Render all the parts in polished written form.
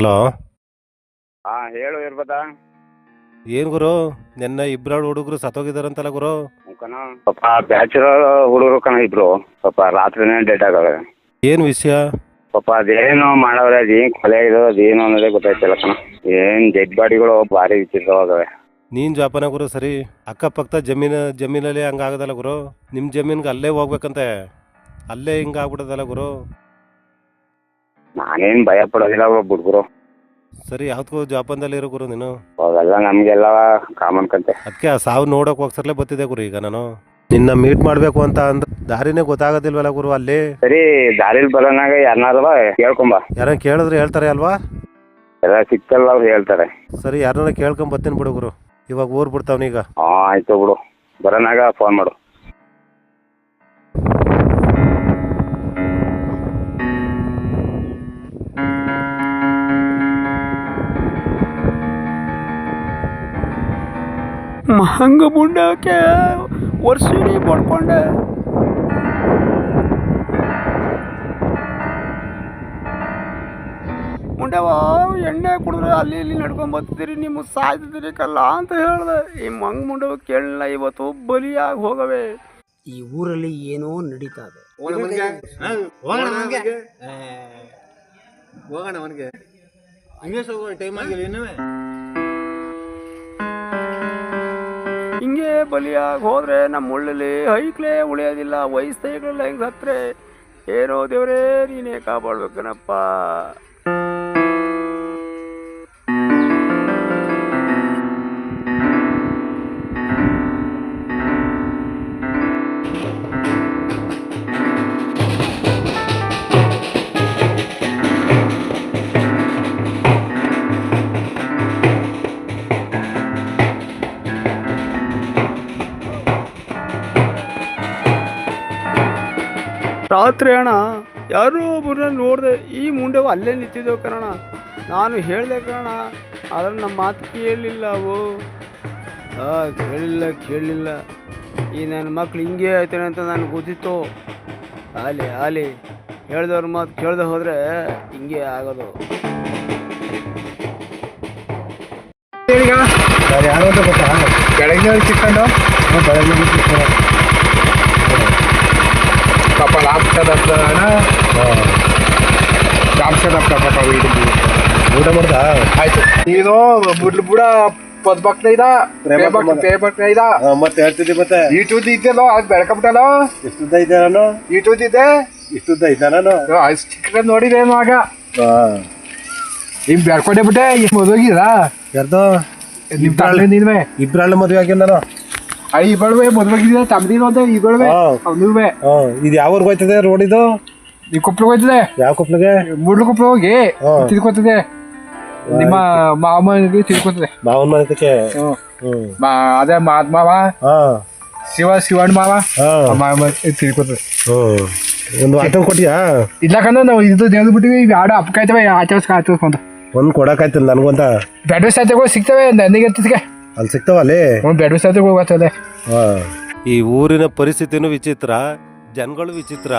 Hello. ಹೇಳು ಇರ್ಬೋದಾ? ಏನ್ ಗುರು, ನಿನ್ನೆ ಇಬ್ರಾಳು ಹುಡುಗರು ಸತ್ತೋಗಿದಾರಂತಲ್ಲ ಗುರು? ಕಣ ಪಾಪ ಬ್ಯಾಚುಲರ್ ಹುಡುಗರು ಕಣ ಇಬ್ರು, ಪಾಪ ರಾತ್ರಿನೇ ಡೆಡ್ ಆಗವೆ. ಏನ್ ವಿಷಯ? ಪಾಪ ಅದೇನು ಮಾಡವ್ರೆ, ಅದೇನು ಕೊಲೆ ಇದು ಅದೇನು ಅನ್ನೋದೇ ಗೊತ್ತಾಯ್ತಿಲ್ಲ ಕಣ. ಏನ್ ಡೆಡ್ ಬಾಡಿಗಳು ಭಾರಿ ವಿಚಿತ್ರವಾಗವೆ. ನೀನ್ ಜಾಪನ ಗುರು ಸರಿ, ಅಕ್ಕಪಕ್ಕ ಜಮೀನಲ್ಲಿ ಹಂಗಾಗದಲ್ಲ ಗುರು. ನಿಮ್ ಜಮೀನ್ಗೆ ಅಲ್ಲೇ ಹೋಗ್ಬೇಕಂತೆ, ಅಲ್ಲೇ ಹಿಂಗಾಗ್ಬಿಡದಲ್ಲ ಗುರು. ನಾನೇನ್ ಭಯ ಪಡೋದಿಲ್ಲ ಹುಡುಗರು. ಸರಿ, ಯಾವ್ದಕ್ಕೂ ಜಾಪನದಲ್ಲಿ ಇರೋ ಗುರು ನೀನು? ಅವೆಲ್ಲ ನಮ್ಗೆಲ್ಲ ಕಾಮನ್ ಕಂತೆ. ಅದಕ್ಕೆ ಆ ಸಾವು ನೋಡಕ್ ಹೋಗ್ಸರ್ಲೇ ಬತ್ತಿದೆ ಗುರು. ಈಗ ನಾನು ನಿನ್ನ ಮೀಟ್ ಮಾಡ್ಬೇಕು ಅಂತ ಅಂದ್ರೆ ದಾರಿನೇ ಗೊತ್ತಾಗೋದಿಲ್ವಲ್ಲ ಗುರು ಅಲ್ಲಿ. ಸರಿ, ದಾರಿಲಿ ಬರೋನಾಗ ಯಾರನ್ನಾರ ಕೇಳ್ಕೊಂಬ. ಯಾರ ಕೇಳಿದ್ರೆ ಹೇಳ್ತಾರೆ ಅಲ್ವಾ? ಎಲ್ಲ ಸಿಕ್ಕಲ್ಲ ಅವ್ರು ಹೇಳ್ತಾರೆ. ಸರಿ, ಯಾರನ್ನ ಕೇಳ್ಕೊಂಡ್ ಬರ್ತೀನಿ ಬಿಡು ಗುರು. ಇವಾಗ ಊರ್ ಬಿಡ್ತಾವ್ನೀಗ. ಆಯ್ತು ಬಿಡು, ಬರೋನಾಗ ಫೋನ್ ಮಾಡು. ಹಂಗ ಮುಂಡಕ್ಕೆ ವರ್ಷಿಡಿ ಪಡ್ಕೊಂಡೆ. ಮುಂಡವ ಎಣ್ಣೆ ಕುಡಿದ್ರೆ ಅಲ್ಲಿ ಇಲ್ಲಿ ನಡ್ಕೊಂಡ್ ಬರ್ತಿದ್ದೀರಿ, ನೀವು ಸಾಯ್ತಿದ್ದೀರಿ ಕಲ್ಲ ಅಂತ ಹೇಳ್ದೆ. ಈ ಮಂಗ್ ಮುಂಡವ ಕೇಳಲಿಲ್ಲ, ಇವತ್ತು ಬಲಿಯಾಗಿ ಹೋಗವೆ. ಈ ಊರಲ್ಲಿ ಏನೋ ನಡೀತಾ ಇದೆ. ಹೋಗೋಣ ಅವನಿಗೆ ಟೈಮ್ ಆಗಿಲ್ಲ ಇನ್ನೂ. ಹಿಂಗೆ ಬಲಿಯಾಗಿ ಹೋದ್ರೆ ನಮ್ಮ ಉಳ್ಳಲ್ಲಿ ಹೈಕ್ಲೇ ಉಳಿಯೋದಿಲ್ಲ. ವಯಸ್ಸೈಗಳೆಲ್ಲ ಹೆಂಗೆ ಹತ್ರೆ ಏನೋ ದೇವರೇ ನೀನೇ ಕಾಪಾಡ್ಬೇಕನಪ್ಪ. ರಾತ್ರಿ ಅಣ್ಣ ಯಾರೋ ಒಬ್ಬರನ್ನ ನೋಡಿದೆ, ಈ ಮುಂಡೆವು ಅಲ್ಲೇ ನಿಂತಿದ್ದೆವು ಕಣ. ನಾನು ಹೇಳಿದೆ ಕಣ, ಆದರೆ ನಮ್ಮ ಮಾತು ಕೇಳಲಿಲ್ಲ ಅವು. ಕೇಳಲಿಲ್ಲ. ಈ ನನ್ನ ಮಕ್ಳು ಹಿಂಗೆ ಆಯ್ತಾನೆ ಅಂತ ನನಗೆ ಗೊತ್ತಿತ್ತು. ಆಲಿ ಹೇಳ್ದವ್ರ ಮಾತು ಕೇಳ್ದೆ ಹೋದರೆ ಹಿಂಗೆ ಆಗೋದು. ಯಾರು ಅಂತ ಗೊತ್ತಾ? ಬೆಳಗ್ಗೆ ಸಿಕ್ಕೊಂಡು ಪಾಪ ಊಟ ಮಾಡ್ತಾ ಆಯ್ತು. ನೀನು ಮುಡ್ಲು ಬುಡ ಪದ್ಬಕ್ನ ಮತ್ತೆ ಹೇಳ್ತಿದ್ದಿ. ಮತ್ತೆ ಈಟುದ್ದ ಇದ್ದಲ್ಲೋ, ಅದು ಬೆಳ್ಕೊಂಬಿಟ್ಟಲ್ಲ. ಎಷ್ಟುದ್ದ ಇದ್ದೆ ನಾನು? ಈಟುದ್ದಿದ್ದೆ. ಇಷ್ಟುದ್ದ ಇದ್ದ ನಾನು? ಅಷ್ಟು ನೋಡಿದೆ ಮಗ. ನಿಮ್ ಬೆಳ್ಕೊಂಡೆ ಬಿಟ್ಟೆ. ಮದುವೆಗಿದ ಯಾರ್ದು? ನಿಮ್ ತಳ್ಳೆ ನೀನ್ವೆ ಇಬ್ರಾಳು ಮದುವೆ ಆಗಿಲ್ಲ ನಾನು. ಇಬ್ಬಳುವೆ ಮದುವೆಗಿದ ತಮ್ಮದಿನ ಅಂತ ಇಬ್ಬಳುವೆ ಅವನುವೆ. ಇದು ಯಾವ ಊರ್ಗೆ ಹೋಯ್ತದೆ ರೋಡ್? ಇದು ಈ ಕೊಪ್ಪಳಿಗೆ ಹೋಯ್ತದೆ. ಯಾವ ಕೊಪ್ಪಳಿಗೆ? ಮೂಡ್ಲು ಕೊಪ್ಪಳ ಹೋಗಿ ತಿಳ್ಕೊತದೆ. ನಿಮ್ಮ ಮಾವನಿಗೆ ತಿಳ್ಕೊತದೆ. ಮಾವನ ಮನೆಗೆ ಅದೇ ಮಾವ ಶಿವಣ್ಣ ಮಾವ ತಿಳ್ಕೊತದೆ. ಒಂದು ಆಟೋ ಕೊಟ್ಟಿಯಾ? ಇಲ್ಲಕಂದ್ರೆ ನಾವು ಇದು ದೇವ್ದು ಬಿಟ್ಟಿವಿ. ಎರಡು ಅಪ್ಪಕಾಯ್ತವೆ ಆಚರಿಸ್ಕೊಂತ ಒಂದು ಕೊಡಕಾಯ್ತದ ನನಗಂತ. ಬ್ಯಾಡ್ವೆ ಸಾಧ್ಯಗಳು ಸಿಗ್ತವೆ ನನಗೆ ಅಲ್ಲಿ ಸಿಗ್ತಾವ. ಅಲ್ಲಿ ಬ್ಯಾಡ್ವೆ ಸಾಧ್ಯಗಳು ಹೋಗತ್ತಲೆ. ಈ ಊರಿನ ಪರಿಸ್ಥಿತಿನೂ ವಿಚಿತ್ರ, ಜನಗಳು ವಿಚಿತ್ರ.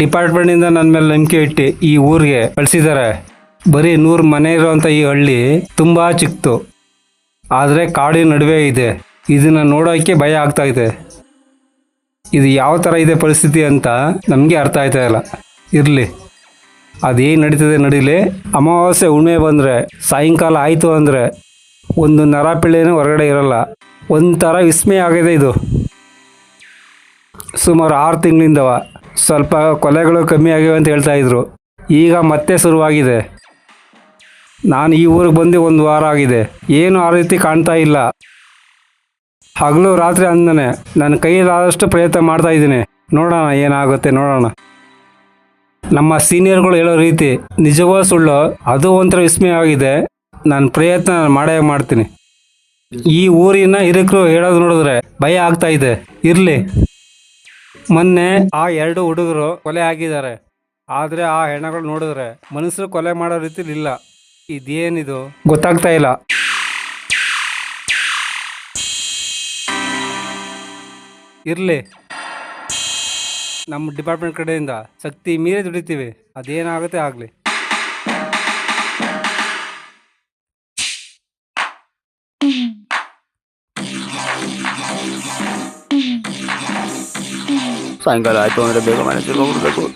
ಡಿಪಾರ್ಟ್ಮೆಂಟಿಂದ ನನ್ನ ಮೇಲೆ ನಂಬಿಕೆ ಇಟ್ಟು ಈ ಊರಿಗೆ ಕಳಿಸಿದ್ದಾರೆ. ಬರೀ 100 ಮನೆ ಇರುವಂಥ ಈ ಹಳ್ಳಿ ತುಂಬ ಚಿಕ್ತು, ಆದರೆ ಕಾಡಿನ ನಡುವೆ ಇದೆ. ಇದನ್ನು ನೋಡೋಕ್ಕೆ ಭಯ ಆಗ್ತಾ ಇದೆ. ಇದು ಯಾವ ಥರ ಇದೆ ಪರಿಸ್ಥಿತಿ ಅಂತ ನಮಗೆ ಅರ್ಥ ಆಯ್ತಾ ಇಲ್ಲ. ಇರಲಿ, ಅದೇನು ನಡೀತದೆ ನಡೀಲಿ. ಅಮಾವಾಸ್ಯೆ ಹುಣ್ಣಿಮೆ ಬಂದರೆ ಸಾಯಂಕಾಲ ಆಯಿತು ಅಂದರೆ ಒಂದು ನರಪಿಳ್ಳೆನೂ ಹೊರಗಡೆ ಇರಲ್ಲ. ಒಂಥರ ವಿಸ್ಮಯ ಆಗಿದೆ ಇದು. ಸುಮಾರು 6 ತಿಂಗಳಿಂದವ ಸ್ವಲ್ಪ ಕೊಲೆಗಳು ಕಮ್ಮಿ ಆಗಿವೆ ಅಂತ ಹೇಳ್ತಾಯಿದ್ರು. ಈಗ ಮತ್ತೆ ಶುರುವಾಗಿದೆ. ನಾನು ಈ ಊರಿಗೆ ಬಂದು 1 ವಾರ ಆಗಿದೆ. ಏನು ಆ ರೀತಿ ಕಾಣ್ತಾ ಇಲ್ಲ. ಹಗಲು ರಾತ್ರಿ ಅಂದನೆ ನನ್ನ ಕೈಲಾದಷ್ಟು ಪ್ರಯತ್ನ ಮಾಡ್ತಾ ಇದ್ದೀನಿ. ನೋಡೋಣ ಏನಾಗುತ್ತೆ, ನೋಡೋಣ. ನಮ್ಮ ಸೀನಿಯರ್ಗಳು ಹೇಳೋ ರೀತಿ ನಿಜವೋ ಸುಳ್ಳೋ ಅದು ಒಂಥರ ವಿಸ್ಮಯ ಆಗಿದೆ. ನಾನು ಪ್ರಯತ್ನ ಮಾಡೇ ಮಾಡ್ತೀನಿ. ಈ ಊರಿನ ಹಿರಿಕರು ಹೇಳೋದು ನೋಡಿದ್ರೆ ಭಯ ಆಗ್ತಾ ಇದೆ. ಇರಲಿ, ಮೊನ್ನೆ ಆ 2 ಹುಡುಗರು ಕೊಲೆ ಆಗಿದ್ದಾರೆ. ಆದರೆ ಆ ಹೆಣ್ಣಗಳು ನೋಡಿದ್ರೆ ಮನುಷ್ಯರು ಕೊಲೆ ಮಾಡೋ ರೀತಿಲಿ ಇಲ್ಲ. ಇದೇನಿದು ಗೊತ್ತಾಗ್ತಾ ಇಲ್ಲ. ಇರಲಿ, ನಮ್ಮ ಡಿಪಾರ್ಟ್ಮೆಂಟ್ ಕಡೆಯಿಂದ ಶಕ್ತಿ ಮೀರಿ ದುಡಿತೀವಿ, ಅದೇನಾಗುತ್ತೆ ಆಗಲಿ. ಸಾಯಂಕಾಲ ಆಯಿತು ಅಂದರೆ ಬೇಗ ಮನೆ ತಿರ್ಗೋಗ್ಬಿಡ್ಬೇಕು.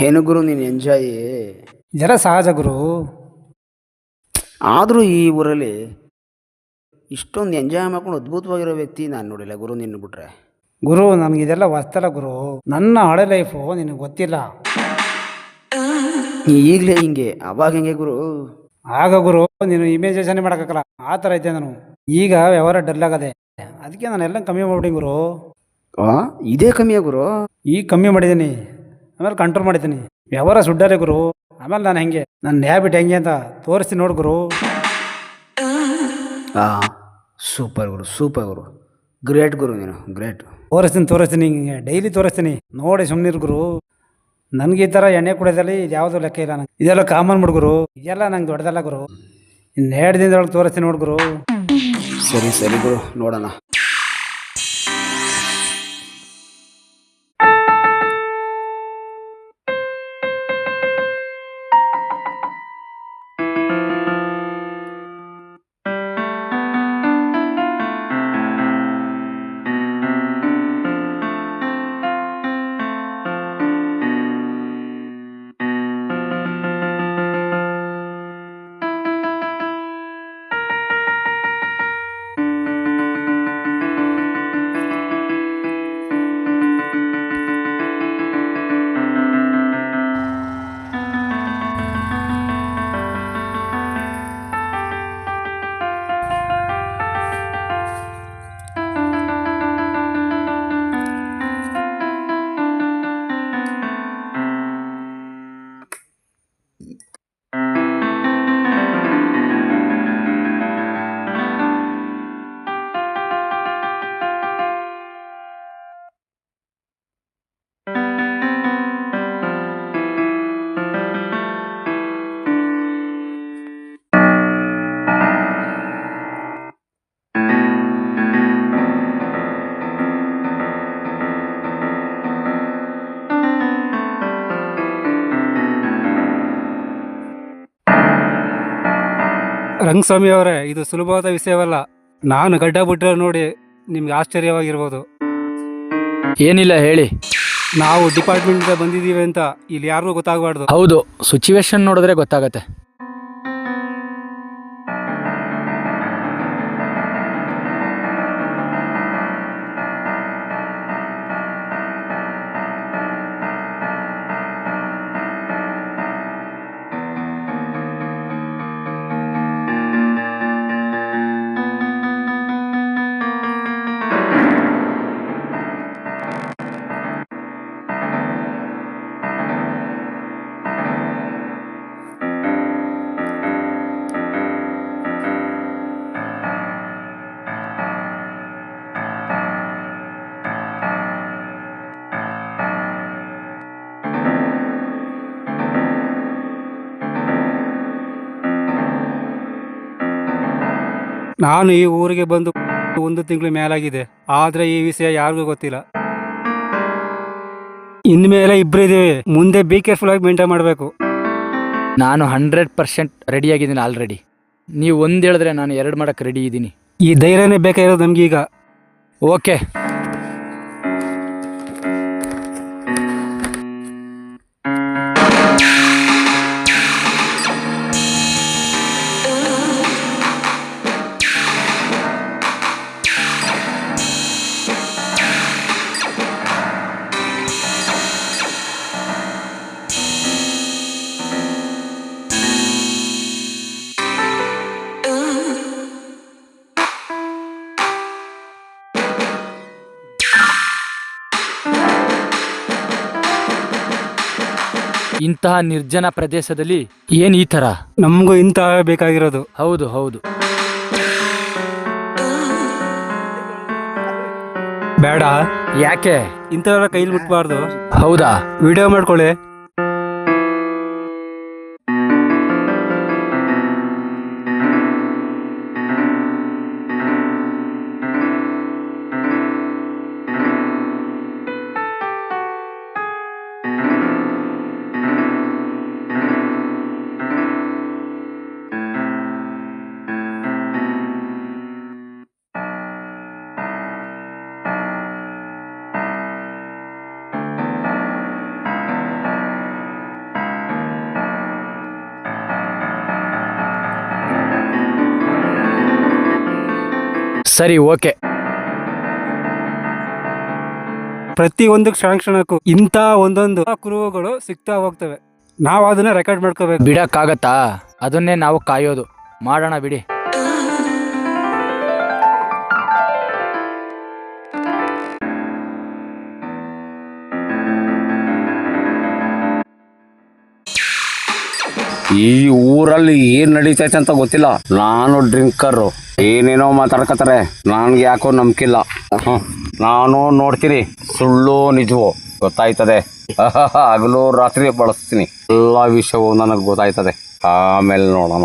ಏನು ಗುರು ನೀನು ಎಂಜಾಯ್. ಇದೆಲ್ಲ ಸಹಜ ಗುರು. ಆದರೂ ಈ ಊರಲ್ಲಿ ಇಷ್ಟೊಂದು ಎಂಜಾಯ್ ಮಾಡ್ಕೊಂಡು ಅದ್ಭುತವಾಗಿರೋ ವ್ಯಕ್ತಿ ನಾನು ನೋಡಿಲ್ಲ ಗುರು, ನಿನ್ನ ಬಿಟ್ರೆ. ಗುರು, ನನಗಿದೆಲ್ಲ ಹೊಸ್ತಲ್ಲ ಗುರು. ನನ್ನ ಹಳೆ ಲೈಫು ನಿನಗೆ ಗೊತ್ತಿಲ್ಲ. ಈಗಲೇ ಹಿಂಗೆ, ಅವಾಗ ಹೆಂಗೆ ಗುರು? ಆಗ ಗುರು ನೀನು ಇಮೇಜಿನೇಷನ್ ಮಾಡೋಕ್ಕಲ್ಲ, ಆ ಥರ ಇದ್ದೆ ನಾನು. ಈಗ ವ್ಯವಹಾರ ಡಲ್ ಆಗದೆ, ಅದಕ್ಕೆ ನಾನು ಎಲ್ಲ ಕಮ್ಮಿ ಮಾಡ್ಬಿಡಿ ಗುರು. ಇದೇ ಕಮ್ಮಿಯ ಗುರು? ಈಗ ಕಮ್ಮಿ ಮಾಡಿದ್ದೀನಿ, ಆಮೇಲೆ ಕಂಟ್ರೋಲ್ ಮಾಡಿದ್ದೀನಿ. ವ್ಯವಹಾರ ಸುಡ್ಡಾರೆ ಗುರು. ಆಮೇಲೆ ನಾನು ಹೆಂಗೆ, ನನ್ನ ಹ್ಯಾಬಿಟ್ ಹೆಂಗೆ ಅಂತ ತೋರಿಸ್ತೀನಿ ನೋಡು ಗುರು. ಸೂಪರ್ ಗುರು, ಸೂಪರ್ ಗುರು, ಗ್ರೇಟ್ ಗುರು, ನೀನು ಗ್ರೇಟ್. ತೋರಿಸ್ತೀನಿ ಹಿಂಗೆ ಡೈಲಿ ತೋರಿಸ್ತೀನಿ, ನೋಡಿ ಸುಮ್ಮನಿರು ಗುರು. ನನಗೆ ಈ ಥರ ಎಣ್ಣೆ ಕುಡಿಯೋದಲ್ಲಿ ಇದು ಯಾವುದೂ ಲೆಕ್ಕ ಇಲ್ಲ. ನಂಗೆ ಇದೆಲ್ಲ ಕಾಮನ್ ಬಿಡು ಗುರು, ಇದೆಲ್ಲ ನಂಗೆ ದೊಡ್ಡದಲ್ಲ ಗುರು. ಇನ್ನು 2 ದಿನದೊಳಗೆ ತೋರಿಸ್ತೀನಿ ನೋಡು ಗುರು. ಸರಿ ಸರಿ ಗುರು, ನೋಡೋಣ. ರಂಗಸ್ವಾಮಿ ಅವರೇ, ಇದು ಸುಲಭವಾದ ವಿಷಯವಲ್ಲ. ನಾನು ಗಡ್ಡ ಬಿಟ್ಟರೆ ನೋಡಿ ನಿಮ್ಗೆ ಆಶ್ಚರ್ಯವಾಗಿರ್ಬೋದು. ಏನಿಲ್ಲ ಹೇಳಿ. ನಾವು ಡಿಪಾರ್ಟ್ಮೆಂಟಿಂದ ಬಂದಿದ್ದೀವಿ ಅಂತ ಇಲ್ಲಿ ಯಾರಿಗೂ ಗೊತ್ತಾಗಬಾರ್ದು. ಹೌದು, ಸಿಚುವೇಶನ್ ನೋಡಿದ್ರೆ ಗೊತ್ತಾಗತ್ತೆ. ನಾನು ಈ ಊರಿಗೆ ಬಂದು 1 ತಿಂಗಳ ಮೇಲಾಗಿದೆ, ಆದರೆ ಈ ವಿಷಯ ಯಾರಿಗೂ ಗೊತ್ತಿಲ್ಲ. ಇನ್ಮೇಲೆ ಇಬ್ಬರಿದ್ದೀವಿ, ಮುಂದೆ ಬಿ ಕೇರ್ಫುಲ್ ಆಗಿ ಮೇಂಟೈನ್ ಮಾಡಬೇಕು. ನಾನು 100% ರೆಡಿಯಾಗಿದ್ದೀನಿ ಆಲ್ರೆಡಿ. ನೀವು ಒಂದು ಹೇಳಿದ್ರೆ ನಾನು 2 ಮಾಡೋಕ್ಕೆ ರೆಡಿ ಇದ್ದೀನಿ. ಈ ಧೈರ್ಯನೇ ಬೇಕಾಗಿರೋದು ನಮಗೀಗ. ಓಕೆ. ಇಂತಹ ನಿರ್ಜನ ಪ್ರದೇಶದಲ್ಲಿ ಏನ್ ಈ ತರ? ನಮಗೂ ಇಂತಹ ಬೇಕಾಗಿರೋದು. ಹೌದು ಹೌದು. ಬೇಡ, ಯಾಕೆ? ಇಂಥವ್ರ ಕೈಲಿ ಮುಟ್ಬಾರ್ದು. ಹೌದಾ? ವಿಡಿಯೋ ಮಾಡ್ಕೊಳ್ಳಿ. ಸರಿ, ಓಕೆ. ಪ್ರತಿಯೊಂದು ಕ್ಷಣಕ್ಕೂ ಇಂಥ ಒಂದೊಂದು ಕುರುಹುಗಳು ಸಿಗ್ತಾ ಹೋಗ್ತವೆ. ನಾವು ಅದನ್ನ ರೆಕಾರ್ಡ್ ಮಾಡ್ಕೋಬೇಕು. ಬಿಡಕ್ಕಾಗತ್ತಾ? ಅದನ್ನೇ ನಾವು ಕಾಯೋದು. ಮಾಡೋಣ ಬಿಡಿ. ಈ ಊರಲ್ಲಿ ಏನ್ ನಡೀತೈತೆ ಅಂತ ಗೊತ್ತಿಲ್ಲ. ನಾನು ಡ್ರಿಂಕರು, ಏನೇನೋ ಮಾತಾಡ್ಕತಾರೆ. ನನ್ಗೆ ಯಾಕೋ ನಂಬಿಕಿಲ್ಲ. ನಾನು ನೋಡ್ತೀನಿ, ಸುಳ್ಳು ನಿಜವೋ ಗೊತ್ತಾಯ್ತದೆ. ಹಗಲು ರಾತ್ರಿ ಬಳಸ್ತೀನಿ, ಎಲ್ಲ ವಿಷಯವು ನನಗೆ ಗೊತ್ತಾಯ್ತದೆ. ಆಮೇಲೆ ನೋಡೋಣ.